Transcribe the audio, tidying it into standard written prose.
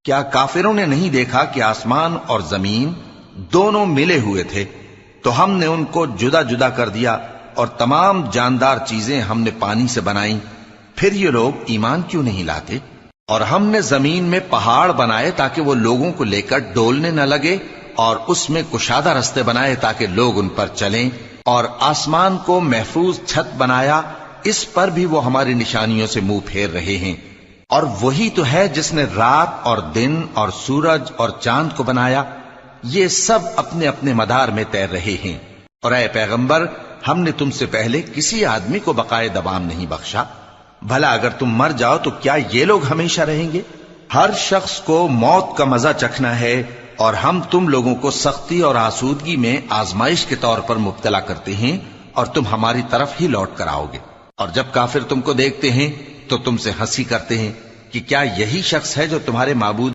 کیا کافروں نے نہیں دیکھا کہ آسمان اور زمین دونوں ملے ہوئے تھے تو ہم نے ان کو جدا جدا کر دیا اور تمام جاندار چیزیں ہم نے پانی سے بنائیں، پھر یہ لوگ ایمان کیوں نہیں لاتے؟ اور ہم نے زمین میں پہاڑ بنائے تاکہ وہ لوگوں کو لے کر ڈولنے نہ لگے، اور اس میں کشادہ رستے بنائے تاکہ لوگ ان پر چلیں، اور آسمان کو محفوظ چھت بنایا، اس پر بھی وہ ہماری نشانیوں سے منہ پھیر رہے ہیں۔ اور وہی تو ہے جس نے رات اور دن اور سورج اور چاند کو بنایا، یہ سب اپنے اپنے مدار میں تیر رہے ہیں۔ اور اے پیغمبر، ہم نے تم سے پہلے کسی آدمی کو بقائے دوام نہیں بخشا، بھلا اگر تم مر جاؤ تو کیا یہ لوگ ہمیشہ رہیں گے؟ ہر شخص کو موت کا مزہ چکھنا ہے، اور ہم تم لوگوں کو سختی اور آسودگی میں آزمائش کے طور پر مبتلا کرتے ہیں، اور تم ہماری طرف ہی لوٹ کر آؤ گے۔ اور جب کافر تم کو دیکھتے ہیں تو تم سے ہنسی کرتے ہیں کہ کیا یہی شخص ہے جو تمہارے معبود